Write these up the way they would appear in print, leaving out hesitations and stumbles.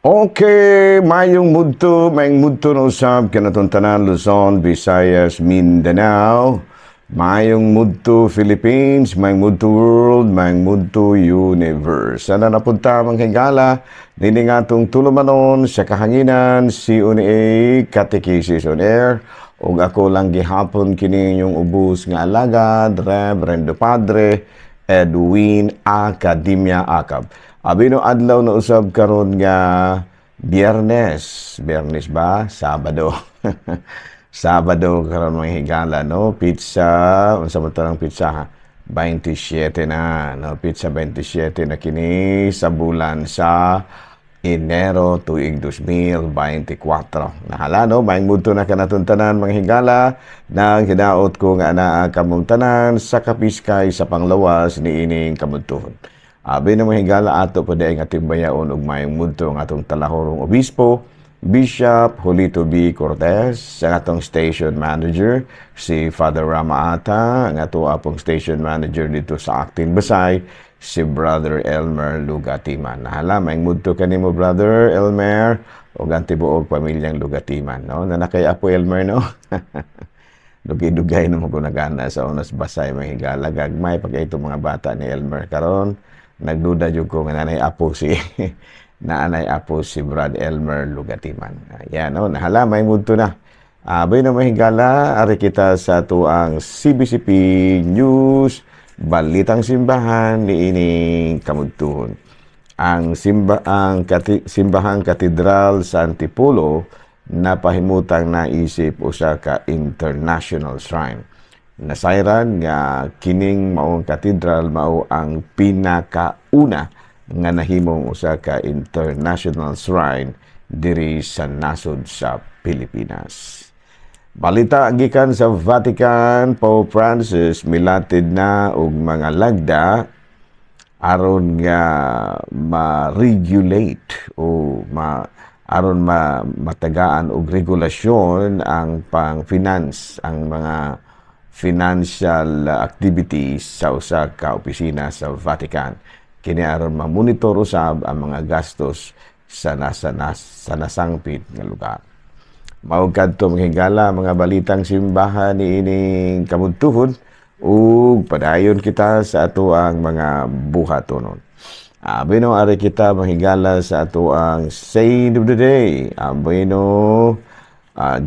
Okay, mayong mudto na usab kanatong tanan Luzon, Visayas, Mindanao. Mayong mudto Philippines, mayong mudto world, mayong mudto universe. Sana napunta mga higala, nini nga itong tulumanon sa kahanginan, CUNA Catechesis on Air. O ako lang gihapon kini yung ubus nga alagad, Reverendo Padre Edwin Academia Acab. Abino adlaw na usab karon nga Biyernes. Biyernes ba? Sabado. Sabado karon mga higala, no? Pizza, unsa man tanang pizza ha? 27 na, no? Pizza 27 na kini sa bulan sa Enero tuig 2024. Nahala, no? Maing mudto na kanatong tanan mga higala nang hinaot ko nga anaa kamong tanan sa kapiskay sa panglawas ni ining kamudtuhon. Abi na mga higala ato pa daing ating bayaon ug mayong mudto ang atong talahorong obispo, Bishop Julito B. Cortez, ang atong station manager, si Father Rama Ata, ang ato apong station manager dito sa Actin Basay, si Brother Elmer Lugatiman. Nahala, maing mudto kanimo Brother Elmer, o gantibuog pamilyang Lugatiman, no? Nanakay Apo Elmer, no? Dugay-dugay na mo gunagana sa unas Basay, mga higala. Gagmay pag ito mga bata ni Elmer karon nagduda jud ko nga nanay apo si naanay apo si Brad Elmer Lugatiman. Ayan, no? Nahala, may mudto na. Abay na mahigala, ari kita sa tuang CBCP News, Balitang Simbahan ni ining kamudtuhon. Ang Simbahang Katedral sa Antipolo napahimutang naisip usa ka international shrine. Nasayran nga kining maong katedral mao ang pinakauna nga nahimong usa ka international shrine diri sa nasod sa Pilipinas. Balita gikan sa Vatican, Pope Francis milatid na og mga lagda aron nga ma-regulate o matagaan og regulasyon ang pang-finance, ang mga financial activities sa usa ka opisina sa Vatican. Kini aron ma-monitor usab ang mga gastos sa nasangpit nga lugar. Mao kadto mga higala, mga balitang simbahan ni ining kamudtuhon ug padayon kita sa ato ang mga buhatonon. Abino ari kita mahigala sa ato ang Saint of the Day. Abino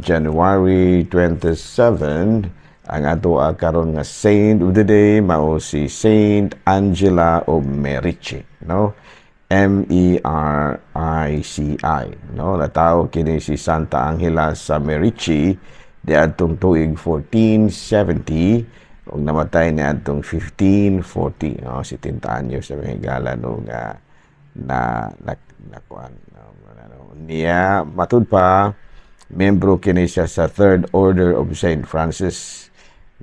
January 27 ang ato karon nga Saint of the Day mao si Saint Angela of Merici, no? M-E-R-I-C-I, no? Natawag kini si Santa Angela sa Merici diadtong tuig 1470 ug namatay niadtong 1540, no? 70 anyos sa higala no nga niya matud pa membro kini siya sa Third Order of Saint Francis.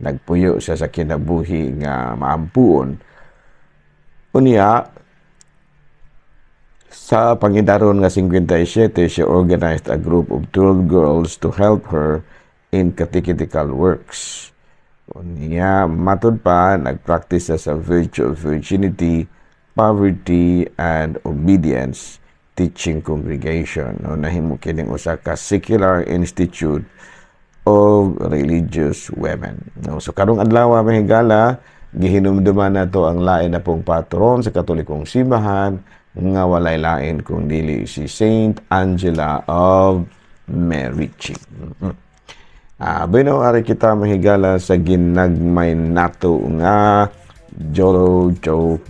Nagpuyo siya sa kinabuhi nga maampuon. Unya, sa pangidaron nga 57, she organized a group of 12 girls to help her in catechetical works. Unya, matud pa, nagpractice sa virtue of virginity, poverty, and obedience, teaching congregation. No, nahimo kining usa ka secular institute of religious women. No, so karong adlaw mahigala, gihinumduman nato ang lain na pong patron sa Katolikong simbahan nga walay lain kung dili si Saint Angela of Merici. Bino ari kita mahigala sa ginagmay nato nga Jolo Joke.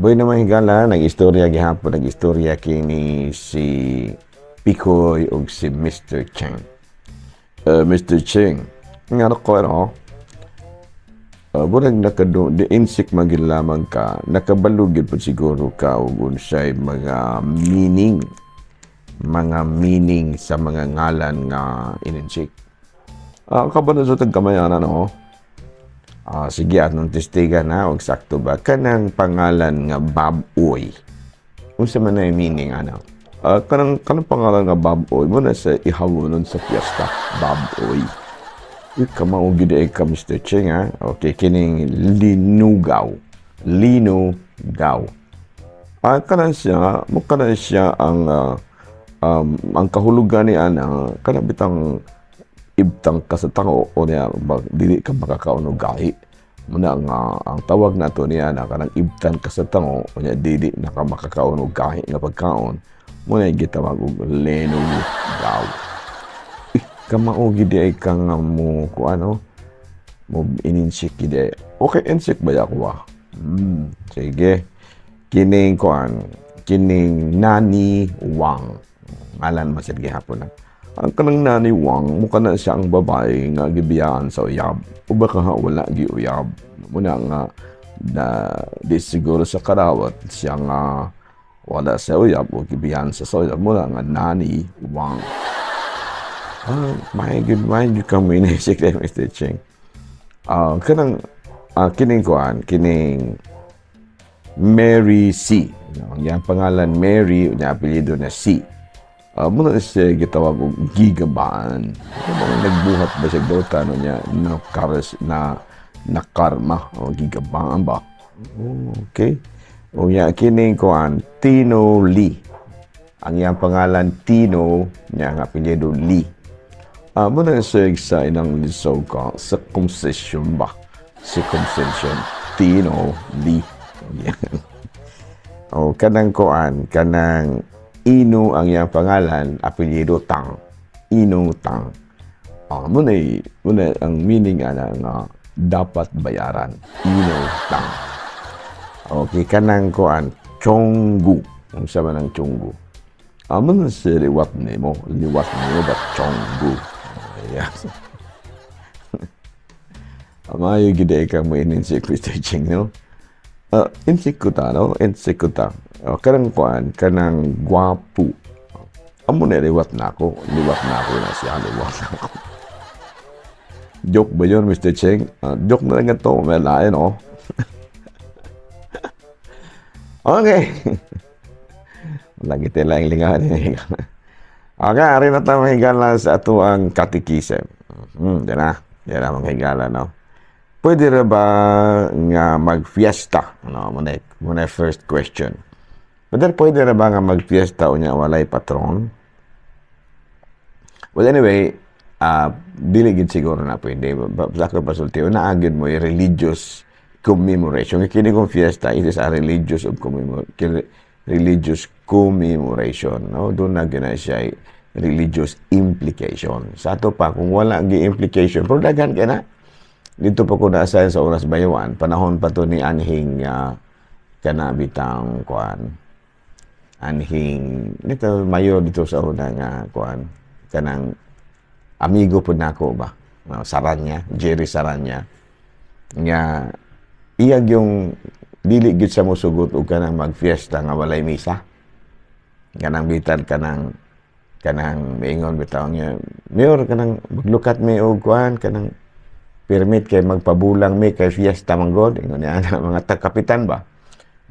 Boy na mahigala, nag-istorya gihapon, nag-istorya kini si Picoy o si Mr. Cheng. Mr. Cheng, nga ko ano, burag di insik magin lamang ka, nakabalugid po siguro ka o unsay mga meaning sa mga ngalan nga ininsik. Kabanan sa tagkamayan, ano? Sige, anong testigan na, o sakto ba? Kanang pangalan nga Baboy. Unsa man na yung meaning, ano? Kanang pangalan nga Baboy, muna sa ihawonon sa fiesta, Baboy. Kamaugid ay ka, Mr. Cheng, ha? Okay, kining Linugaw. Linugaw. kana siya ang kahulugan ni ana kana bitang ibtang ka sa tao o niya dili ka makakaon og gahi. Muna ang tawag nato niya na kanang ibtan ka sa tao o niya dili na ka makakaon og gahi nga pagkaon. Muna gitawag og lenong gaw. Kamao gid ay kang mo kuano mo ininsik gid. Okay, insik ba ako ba? Sige. Kining Nani Wang. Ngalan masid gihapon na. Ang kanang Nani Wang, mukha na siya ang babae nga gibiyaan sa uyab. O baka wala gi uyab. Muna nga na di siguro sa karawat siya nga wala sa uyab o gibiyaan sa uyab. Muna nga Nani Wang. My good kang minisik na Mr. Cheng. Kining Mary C. Ang pangalan Mary, ang apelyido na C. Muna siya gitawag og gigabaan. Nagbuhat ba siya daw tanong niya na karma o gigabaan ba? Okay. O ya kining Tino Lee. Ang iyang pangalan Tino, niya ang apelyido Lee. Muna siya sa inang lisaw ka circumcision ba? Circumcision. Tino Lee. Yan. O kanang Ino ang iyang pangalan, apelyido Tang. Ino Tang. Muna ang meaning nga dapat bayaran. Ino Tang. Okay, kanang Chonggu. Ang sama ng Chonggu. Muna si liwat mo ba Chonggu. Ayan. Amayo gide ka mo ininsik Mr. Cheng, no? Insikuta, no? Insikuta. Kanang gwapo. Amo na liwat na ako na siya, liwat na ako. Joke ba yun, Mr. Cheng? Joke na lang ito, may lain, oh. Okay. Lagi tila yung lingahan. Okay, ari na tayo mahigala sa ato ang katikisem. Yan na mahigala, no? Pwede na ba nga mag-fiesta? Muna first question. Pwede na ba nga mag-fiesta o niya walay patron? Well, anyway, dili gid siguro na pwede. Sa ko pasulti, naagid mo yung religious commemoration. Kini kong fiesta, it is a religious commemoration. No? Doon na gina siya religious implication. Sa ato pa, kung wala implication, pero daghan ka na. Dito pa ko naasayan sa oras bayawan, panahon pa to ni Anhing kanabitang Anhing, dito mayor dito sa una nga kanang amigo po nako ba? Saranya, Jerry Saranya. Nga iyag yung dili gid sa mosugot og kanang magfiesta nga walay misa. Kanang bitan kanang maingon bitaw niya, mayor kanang maglukat mi og kanang permit kay magpabulang mi kay fiesta manggod ingon niya mga kapitan ba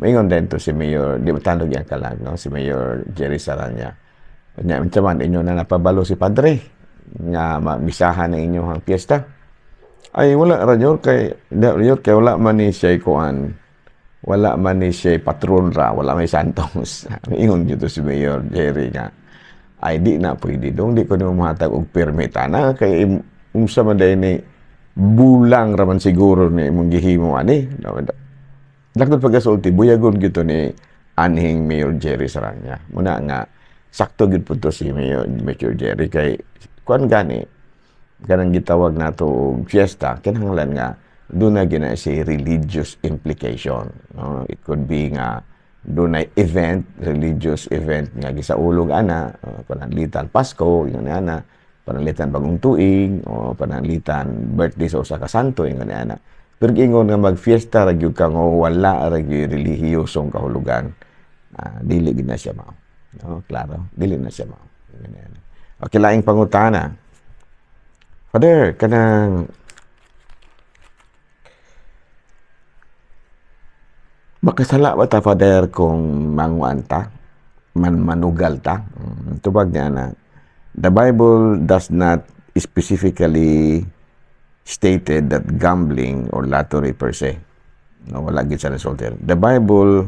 maingon din to si Mayor di matandog yang kalag no si Mayor Jerry Saranya nya man inyo na napabalo si padre nga misahan na inyo ang fiesta ay wala ranyor kay wala man ni siya wala man ni siya patron ra wala may santos ingon gyud to si Mayor Jerry nga ay di na pwede dong di ko na mahatag og permit ana kay unsa man day ni bulang raman siguro ni imong gihimo ani. Lakad pagkasulti buyagon gito ni Anhing Mayor Jerry Saranya. Muna nga sakto gid po to si Mayor Jerry kay kanang gitawag nato og fiesta kinahanglan nga doon na gina si religious implication. No? It could be nga doon na religious event nga gisaulog ana pananglitan Pasko ingon ana pananglitan bagong tuig o pananglitan birthday sa usa ka santo ingon ana. Pero ingon nga magfiesta ra gyud ka nga wala ra gyud relihiyosong kahulugan. Dili gid na siya mao. No, klaro, dili na siya mao. Okay, laing pangutana. Father, kanang makasala ba ta Father kung manguan ta? Manugal ta? Tubag niya na the Bible does not specifically stated that gambling or lottery per se. No, wala gid sa resulter. The Bible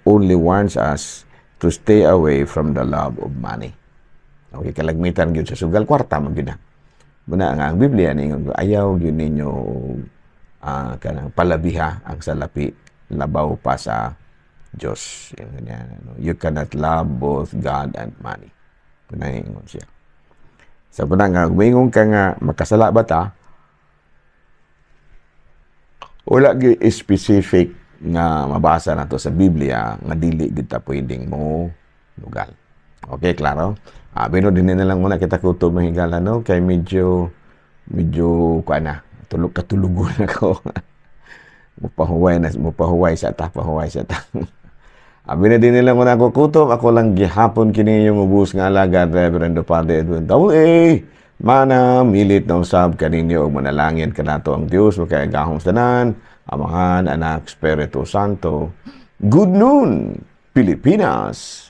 only warns us to stay away from the love of money. Okay, kalagmitan gyud sa sugal kwarta man gyud na. Muna nga ang Biblia ningon ayaw gyud ninyo kanang palabiha ang salapi labaw pa sa Diyos. You cannot love both God and money. Kunaingon siya. Sa punang nga, gumingon ka nga, makasala ba ta? Wala specific nga mabasa na to sa Biblia nga dili kita pwedeng mo lugal. Okay, klaro? Bino din na lang muna kita kutob ng higala, no? Kay medyo katulugon ako. Mupahuway sa ta. Abi na din nila muna ako kutob. Ako lang gihapon kini yung ubus nga alagad, Reverendo Padre Edwin Taule. Mana, milit na usab kaninyo og manalangin kanato ang Dios makayagahong tanan, Amahan, Anak, Espiritu Santo. Good noon, Pilipinas!